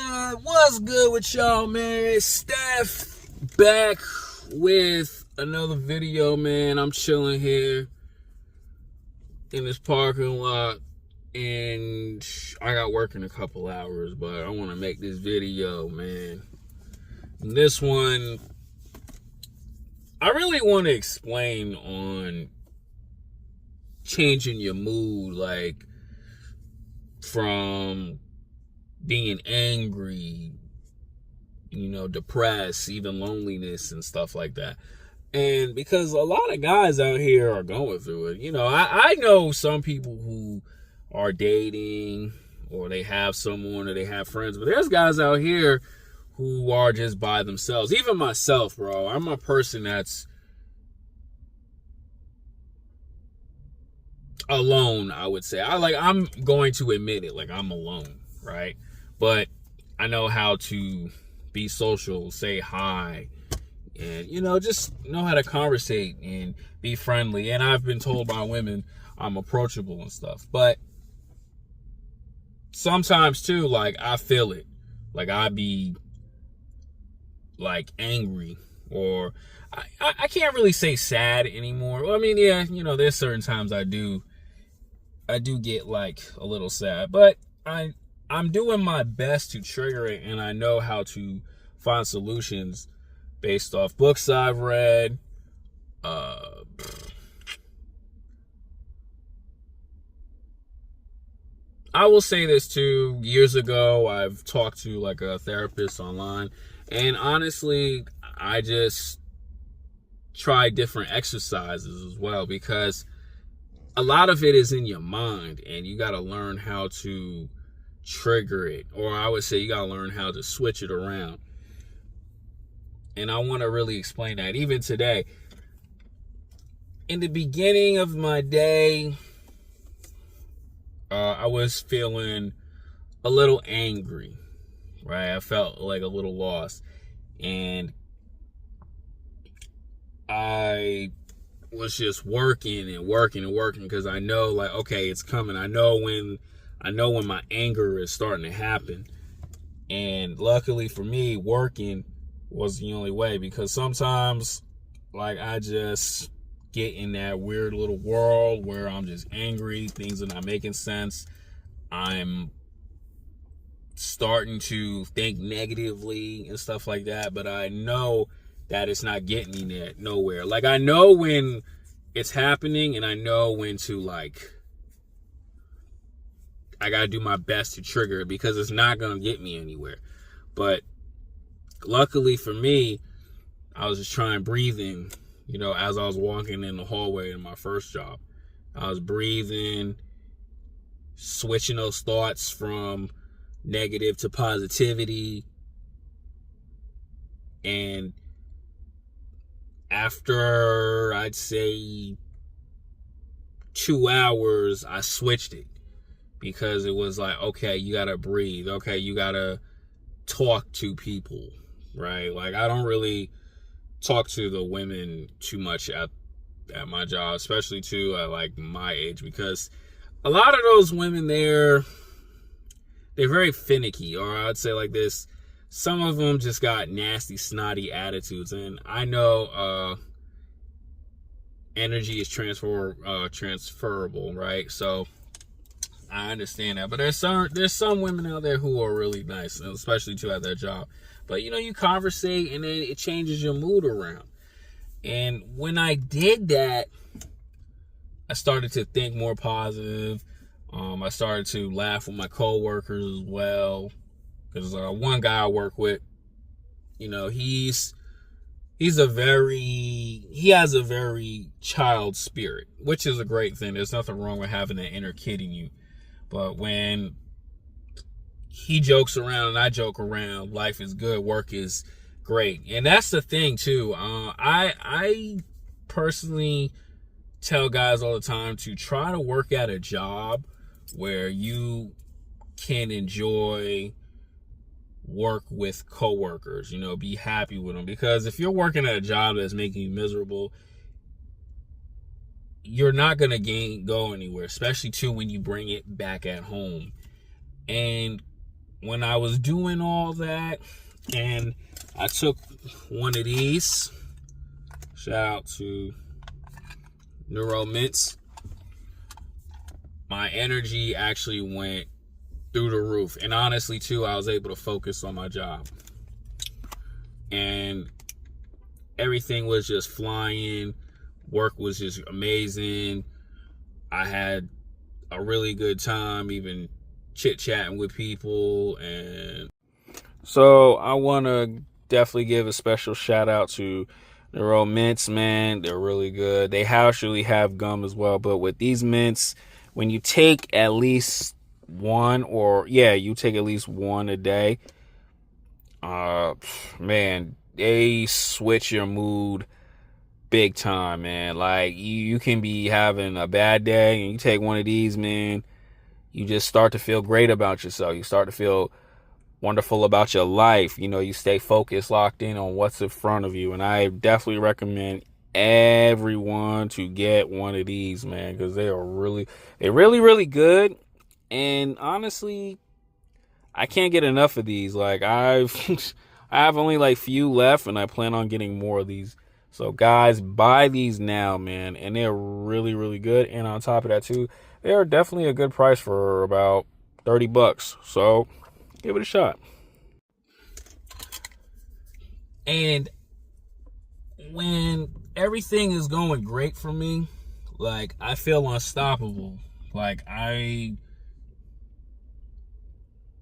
man? What's good with y'all, man? Steph back with another video, man. I'm chilling here in this parking lot, and I got work in a couple hours, but I want to make this video, man. And this one, I really want to explain on changing your mood, like from being angry, depressed, even loneliness and stuff like that. And because a lot of guys out here are going through it. I know some people who are dating, or they have someone, or they have friends, but there's guys out here who are just by themselves. Even myself, bro. I'm a person that's alone, I would say. I'm going to admit it, like I'm alone, right? But I know how to be social, say hi, and just know how to conversate and be friendly. And I've been told by women I'm approachable and stuff. But sometimes too, like, I feel it. Like, I be like angry, or I can't really say sad anymore. Well, I mean, yeah, there's certain times I do get like a little sad, but I'm doing my best to trigger it, and I know how to find solutions based off books I've read. I will say this too. Years ago, I've talked to like a therapist online, and honestly, I just tried different exercises as well, because a lot of it is in your mind, and you got to learn how to trigger it, or I would say you got to learn how to switch it around. And I want to really explain that. Even today, in the beginning of my day, I was feeling a little angry, right? I felt like a little lost, and I was just working because I know, like, okay, it's coming. I know when my anger is starting to happen. And luckily for me, working was the only way, because sometimes, like, I just get in that weird little world where I'm just angry, things are not making sense. I'm starting to think negatively and stuff like that, but I know that it's not getting me nowhere. Like, I know when it's happening, and I know when to, like, I gotta do my best to trigger it, because it's not gonna get me anywhere. But luckily for me, I was just trying breathing, as I was walking in the hallway in my first job. I was breathing, switching those thoughts from negative to positivity. And after, I'd say, 2 hours, I switched it, because it was like, okay, you gotta breathe. Okay, you gotta talk to people, right? Like, I don't really talk to the women too much at my job, especially too at like my age, because a lot of those women, they're very finicky, or I'd say like this, some of them just got nasty, snotty attitudes. And I know energy is transferable, right? So I understand that. But there's some women out there who are really nice, especially too at their job. But you conversate, and then it changes your mood around. And when I did that, I started to think more positive. I started to laugh with my coworkers as well, because one guy I work with, he has a very child spirit, which is a great thing. There's nothing wrong with having that inner kid in you. But when he jokes around and I joke around, life is good, work is great. And that's the thing too. I personally tell guys all the time to try to work at a job where you can enjoy work with coworkers, be happy with them. Because if you're working at a job that's making you miserable, you're not going to go anywhere, especially too when you bring it back at home. And when I was doing all that, and I took one of these, shout out to Neuro Mints, my energy actually went through the roof. And honestly, too, I was able to focus on my job. And everything was just flying. Work was just amazing. I had a really good time, even chit-chatting with people. And so I want to definitely give a special shout out to Neuro Mints, man. They're really good. They actually have gum as well, but with these mints, when you take at least one, you take at least one a day, man, they switch your mood big time, man. Like, you can be having a bad day and you take one of these, man, you just start to feel great about yourself. You start to feel wonderful about your life. You know, you stay focused, locked in on what's in front of you. And I definitely recommend everyone to get one of these, man, because they're really good. And honestly, I can't get enough of these. Like, I have only like few left, and I plan on getting more of these. So guys, buy these now, man, and they're really good. And on top of that too, they are definitely a good price for about $30. So give it a shot. And when everything is going great for me, like, I feel unstoppable. Like, I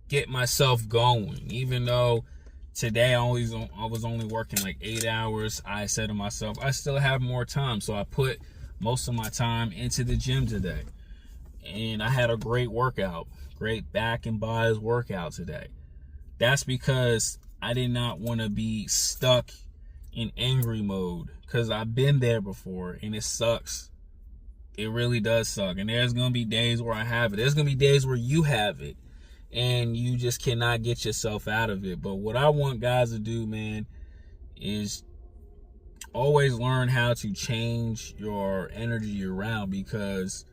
get myself going. Even though today I was only working like 8 hours, I said to myself, I still have more time. So I put most of my time into the gym today. And I had a great workout, great back and buys workout today. That's because I did not want to be stuck in angry mode, because I've been there before and it sucks. It really does suck. And there's going to be days where I have it. There's going to be days where you have it and you just cannot get yourself out of it. But what I want guys to do, man, is always learn how to change your energy around, because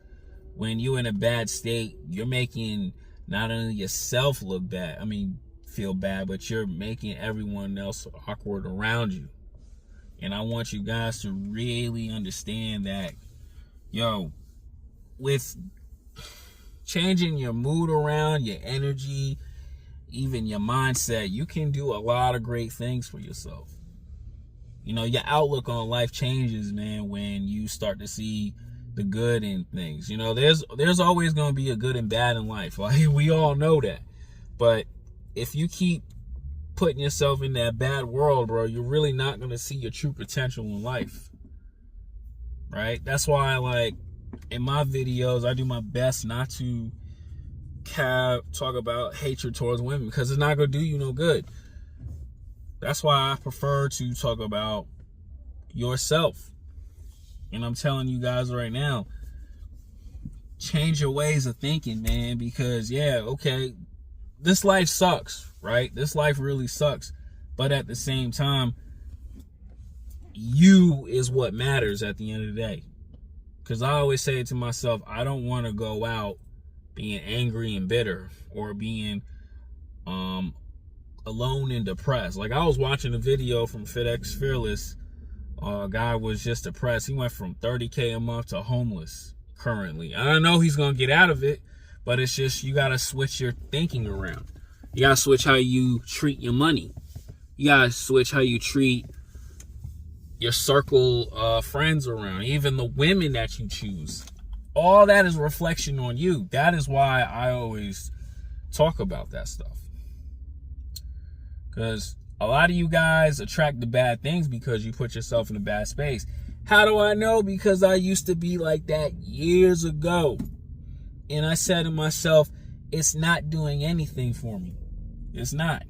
when you're in a bad state, you're making not only yourself look bad, feel bad, but you're making everyone else awkward around you. And I want you guys to really understand that, with changing your mood around, your energy, even your mindset, you can do a lot of great things for yourself. Your outlook on life changes, man, when you start to see the good in things. There's always going to be a good and bad in life. Like, we all know that. But if you keep putting yourself in that bad world, bro, you're really not going to see your true potential in life. Right? That's why, like, in my videos, I do my best not to talk about hatred towards women, because it's not going to do you no good. That's why I prefer to talk about yourself. And I'm telling you guys right now, change your ways of thinking, man, because, this life sucks, right? This life really sucks. But at the same time, you is what matters at the end of the day. Because I always say to myself, I don't want to go out being angry and bitter, or being alone and depressed. Like, I was watching a video from FedEx Fearless. A guy was just depressed. He went from $30K a month to homeless currently. I know he's going to get out of it, but it's just, you got to switch your thinking around. You got to switch how you treat your money. You got to switch how you treat your circle of friends around, even the women that you choose. All that is a reflection on you. That is why I always talk about that stuff. Because a lot of you guys attract the bad things because you put yourself in a bad space. How do I know? Because I used to be like that years ago. And I said to myself, it's not doing anything for me. It's not.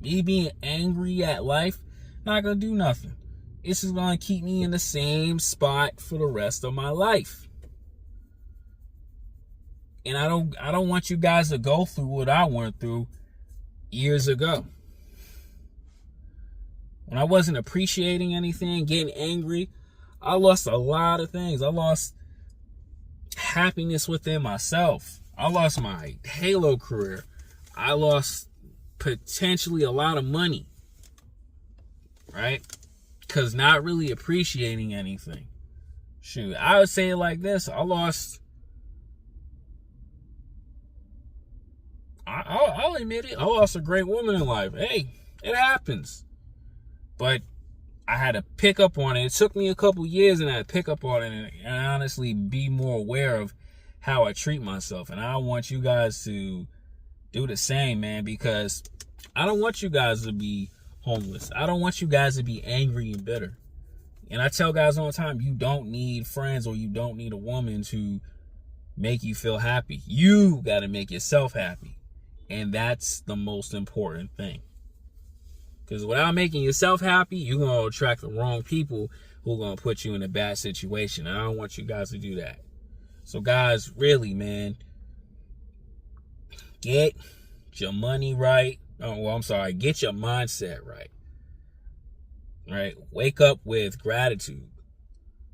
Me being angry at life, not going to do nothing. It's just going to keep me in the same spot for the rest of my life. And I don't want you guys to go through what I went through years ago. When I wasn't appreciating anything, getting angry, I lost a lot of things. I lost happiness within myself. I lost my Halo career. I lost potentially a lot of money, right? Because not really appreciating anything. Shoot, I would say it like this. I'll admit it. I lost a great woman in life. Hey, it happens. But I had to pick up on it. It took me a couple years, and I had to pick up on it and honestly be more aware of how I treat myself. And I want you guys to do the same, man, because I don't want you guys to be homeless. I don't want you guys to be angry and bitter. And I tell guys all the time, you don't need friends or you don't need a woman to make you feel happy. You got to make yourself happy. And that's the most important thing. Because without making yourself happy, you're going to attract the wrong people who are going to put you in a bad situation. And I don't want you guys to do that. So guys, really, man, get your money right. Get your mindset right. Right? Wake up with gratitude.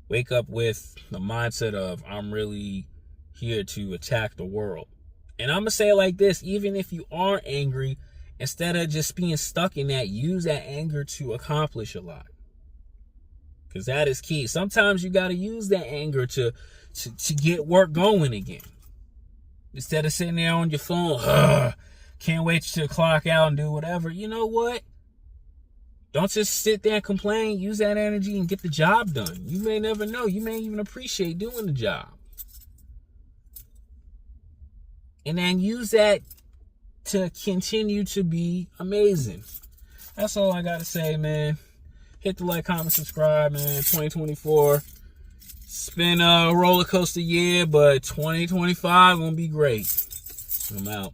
Wake up with the mindset of, I'm really here to attack the world. And I'm going to say it like this, even if you are angry, instead of just being stuck in that, use that anger to accomplish a lot. Because that is key. Sometimes you got to use that anger to get work going again. Instead of sitting there on your phone, can't wait to clock out and do whatever. You know what? Don't just sit there and complain. Use that energy and get the job done. You may never know. You may even appreciate doing the job. And then use that to continue to be amazing. That's all I got to say, man. Hit the like, comment, subscribe, man. 2024. It's been a roller coaster year, but 2025 gonna be great. I'm out.